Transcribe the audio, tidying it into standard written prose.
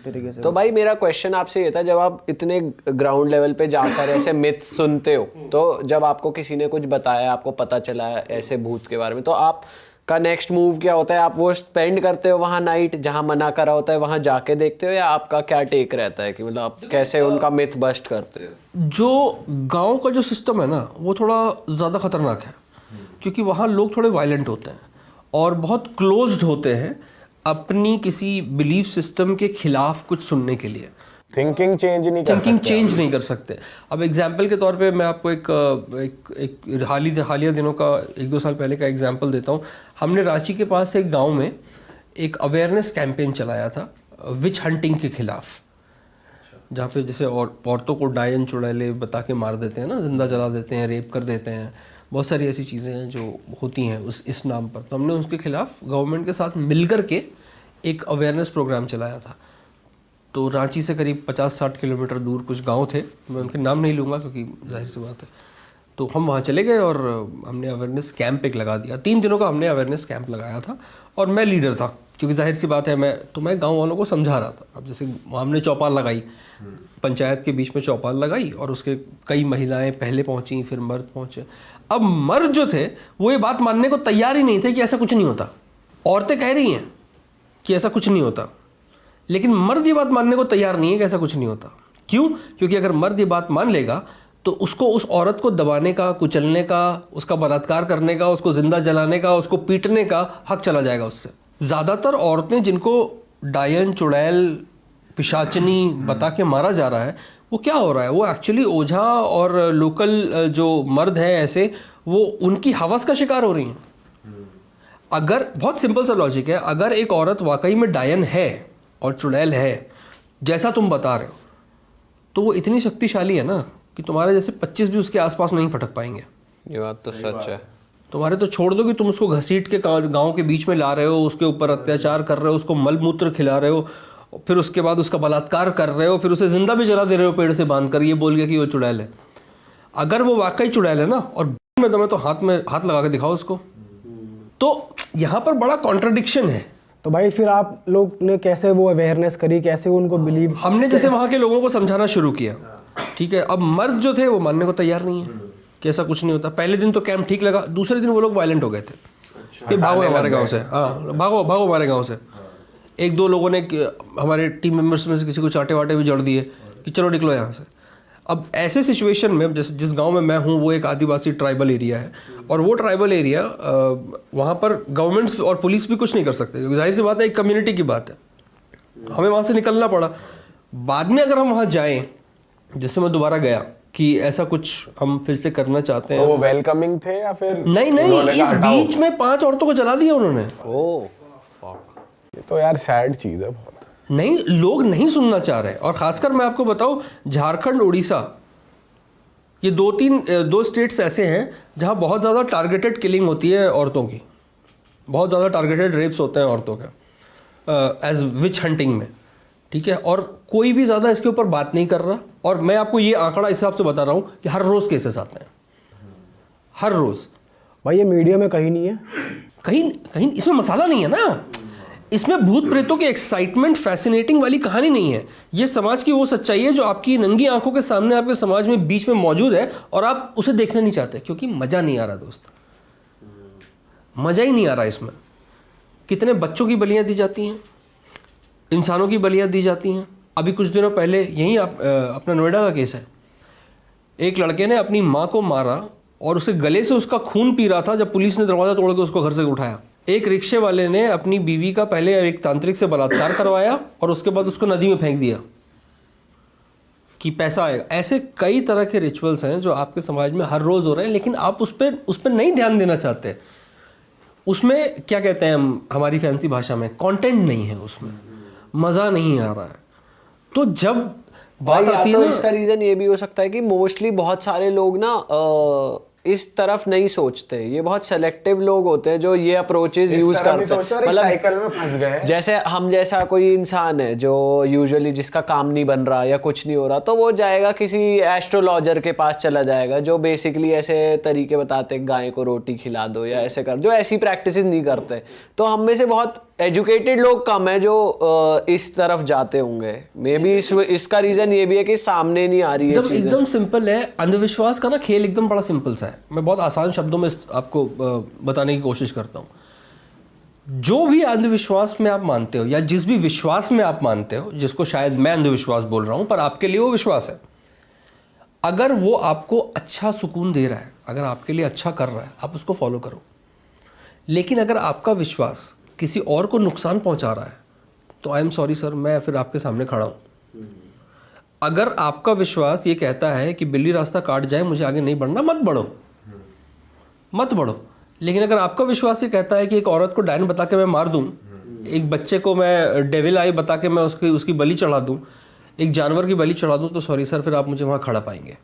तरीके से। तो भाई मेरा क्वेश्चन आपसे ये था, जब आप इतने ग्राउंड लेवल पे जाकर ऐसे मिथ सुनते हो, तो जब आपको किसी ने कुछ बताया, आपको पता चला ऐसे भूत के बारे में, तो आप का नेक्स्ट मूव क्या होता है? आप वो स्पेंड करते हो वहाँ नाइट जहाँ मना करा होता है, वहाँ जाके देखते हो, या आपका क्या टेक रहता है कि मतलब आप कैसे उनका मिथ बस्ट करते हो? जो गांव का जो सिस्टम है ना, वो थोड़ा ज़्यादा खतरनाक है, क्योंकि वहाँ लोग थोड़े वायलेंट होते हैं और बहुत क्लोज्ड होते हैं अपनी किसी बिलीफ सिस्टम के खिलाफ कुछ सुनने के लिए। थिंकिंग चेंज नहीं कर सकते। अब एग्जाम्पल के तौर पे मैं आपको एक हालिया दिनों का 1-2 साल पहले का एग्जाम्पल देता हूँ। हमने रांची के पास एक गांव में एक अवेयरनेस कैंपेन चलाया था विच हंटिंग के खिलाफ, जहाँ पे जैसे औरतों को डायन चुड़ैले बता के मार देते हैं ना, जिंदा जला देते हैं, रेप कर देते हैं, बहुत सारी ऐसी चीज़ें हैं जो होती हैं इस नाम पर। तो हमने उसके खिलाफ गवर्नमेंट के साथ मिलकर के एक अवेयरनेस प्रोग्राम चलाया था। तो रांची से करीब 50-60 किलोमीटर दूर कुछ गांव थे, मैं उनके नाम नहीं लूँगा क्योंकि जाहिर सी बात है। तो हम वहाँ चले गए और हमने अवेयरनेस कैंप एक लगा दिया। 3 दिनों का हमने अवेयरनेस कैंप लगाया था और मैं लीडर था, क्योंकि जाहिर सी बात है मैं गांव वालों को समझा रहा था। अब जैसे हमने चौपाल लगाई, पंचायत के बीच में चौपाल लगाई और उसके कई महिलाएं पहले पहुंची, फिर मर्द पहुंचे। अब मर्द जो थे वो ये बात मानने को तैयार ही नहीं थे कि ऐसा कुछ नहीं होता। औरतें कह रही हैं कि ऐसा कुछ नहीं होता, लेकिन मर्द ये बात मानने को तैयार नहीं है कि ऐसा कुछ नहीं होता। क्यों? क्योंकि अगर मर्द ये बात मान लेगा तो उसको उस औरत को दबाने का, कुचलने का, उसका बलात्कार करने का, उसको जिंदा जलाने का, उसको पीटने का हक चला जाएगा उससे। ज़्यादातर औरतें जिनको डायन, चुड़ैल, पिशाचनी बता के मारा जा रहा है, वो क्या हो रहा है? वो एक्चुअली ओझा और लोकल जो मर्द हैं ऐसे, वो उनकी हवस का शिकार हो रही हैं। अगर बहुत सिंपल सा लॉजिक है, अगर एक औरत वाकई में डायन है और चुड़ैल है जैसा तुम बता रहे हो, तो वो इतनी शक्तिशाली है ना कि तुम्हारे जैसे 25 भी उसके आसपास नहीं फटक पाएंगे। ये बात तो सच है। तुम्हारे तो छोड़ दो कि तुम उसको घसीट के गांव के बीच में ला रहे हो, उसके ऊपर अत्याचार कर रहे हो, उसको मल मूत्र खिला रहे हो, फिर उसके बाद उसका बलात्कार कर रहे हो, फिर उसे जिंदा भी जला दे रहे हो पेड़ से बांध कर, ये बोल के कि वो चुड़ैल है। अगर वो वाकई चुड़ैल है ना, और में तुम्हें तो हाथ लगा के दिखाओ उसको। तो यहाँ पर बड़ा कॉन्ट्रडिक्शन है। तो भाई फिर आप लोग ने कैसे वो अवेयरनेस करी, कैसे उनको बिलीव? हमने जैसे वहाँ के लोगों को समझाना शुरू किया, ठीक है। अब मर्द जो थे वो मानने को तैयार नहीं है कि ऐसा कुछ नहीं होता। पहले दिन तो कैंप ठीक लगा, दूसरे दिन वो लोग वायलेंट हो गए थे कि भागो हमारे गांव से, हाँ भागो हमारे गांव से। 1-2 लोगों ने हमारे टीम मेंबर्स में से किसी को चाटे वाटे भी जड़ दिए कि चलो निकलो यहाँ से। अब ऐसे सिचुएशन में जिस गांव में मैं हूँ वो एक आदिवासी ट्राइबल एरिया है, और वो ट्राइबल एरिया वहाँ पर गवर्नमेंट और पुलिस भी कुछ नहीं कर सकते, क्योंकि जाहिर सी बात है एक कम्युनिटी की बात है। हमें वहाँ से निकलना पड़ा। बाद में अगर हम वहाँ जाएं, जैसे मैं दोबारा गया कि ऐसा कुछ हम फिर से करना चाहते हैं, तो वो वेलकमिंग थे या फिर नहीं, इस बीच में 5 औरतों को जला दिया उन्होंने। ओह ये तो यार सैड चीज है बहुत। नहीं, लोग नहीं सुनना चाह रहे। और खासकर मैं आपको बताऊं, झारखंड, उड़ीसा, ये 2 स्टेट्स ऐसे हैं जहां बहुत ज़्यादा टारगेटेड किलिंग होती है औरतों की, बहुत ज़्यादा टारगेटेड रेप्स होते हैं औरतों के एज विच हंटिंग में, ठीक है। और कोई भी ज़्यादा इसके ऊपर बात नहीं कर रहा। और मैं आपको ये आंकड़ा इस हिसाब से बता रहा हूँ कि हर रोज़ केसेस आते हैं, हर रोज़। भाई ये मीडिया में कहीं नहीं है, कहीं इसमें मसाला नहीं है ना। इसमें भूत प्रेतों के एक्साइटमेंट, फैसिनेटिंग वाली कहानी नहीं है। ये समाज की वो सच्चाई है जो आपकी नंगी आंखों के सामने आपके समाज में बीच में मौजूद है, और आप उसे देखना नहीं चाहते क्योंकि मज़ा नहीं आ रहा दोस्त, मज़ा ही नहीं आ रहा इसमें। कितने बच्चों की बलियां दी जाती हैं, इंसानों की बलियां दी जाती हैं। अभी कुछ दिनों पहले यहीं अपना नोएडा का केस है। एक लड़के ने अपनी माँ को मारा और उसे गले से उसका खून पी रहा था जब पुलिस ने दरवाज़ा तोड़ के उसको घर से उठाया। एक रिक्शे वाले ने अपनी बीवी का पहले एक तांत्रिक से बलात्कार करवाया और उसके बाद उसको नदी में फेंक दिया कि पैसा आएगा। ऐसे कई तरह के रिचुअल्स हैं जो आपके समाज में हर रोज़ हो रहे हैं, लेकिन आप उस पर नहीं ध्यान देना चाहते। उसमें क्या कहते हैं हम हमारी फैंसी भाषा में, कंटेंट नहीं है, उसमें मज़ा नहीं आ रहा है। तो जब बात आती है, इसका रीज़न ये भी हो सकता है कि मोस्टली बहुत सारे लोग ना इस तरफ नहीं सोचते। ये बहुत सेलेक्टिव लोग होते हैं जो ये अप्रोचेस यूज करते हैं। मतलब साइकिल में फंस गए। जैसे हम जैसा कोई इंसान है जो यूजुअली जिसका काम नहीं बन रहा या कुछ नहीं हो रहा, तो वो जाएगा किसी एस्ट्रोलॉजर के पास चला जाएगा जो बेसिकली ऐसे तरीके बताते हैं, गाय को रोटी खिला दो या ऐसे कर, जो ऐसी प्रैक्टिसेस नहीं करते। तो हम में से बहुत एजुकेटेड लोग कम है जो इस तरफ जाते होंगे। मे बी इसका रीजन ये भी है कि सामने नहीं आ रही है चीजें। एकदम सिंपल है, अंधविश्वास का ना खेल एकदम बड़ा सिंपल सा है। मैं बहुत आसान शब्दों में आपको बताने की कोशिश करता हूँ। जो भी अंधविश्वास में आप मानते हो या जिस भी विश्वास में आप मानते हो, जिसको शायद मैं अंधविश्वास बोल रहा हूँ पर आपके लिए वो विश्वास है, अगर वो आपको अच्छा सुकून दे रहा है, अगर आपके लिए अच्छा कर रहा है, आप उसको फॉलो करो। लेकिन अगर आपका विश्वास किसी और को नुकसान पहुंचा रहा है तो आई एम सॉरी सर, मैं फिर आपके सामने खड़ा हूं। अगर आपका विश्वास ये कहता है कि बिल्ली रास्ता काट जाए, मुझे आगे नहीं बढ़ना, मत बढ़ो, मत बढ़ो। लेकिन अगर आपका विश्वास ये कहता है कि एक औरत को डायन बता के मैं मार दूं, एक बच्चे को मैं डेविल आई बता के मैं उसकी बलि चढ़ा दूं, एक जानवर की बलि चढ़ा दूं, तो सॉरी सर, फिर आप मुझे वहां खड़ा पाएंगे।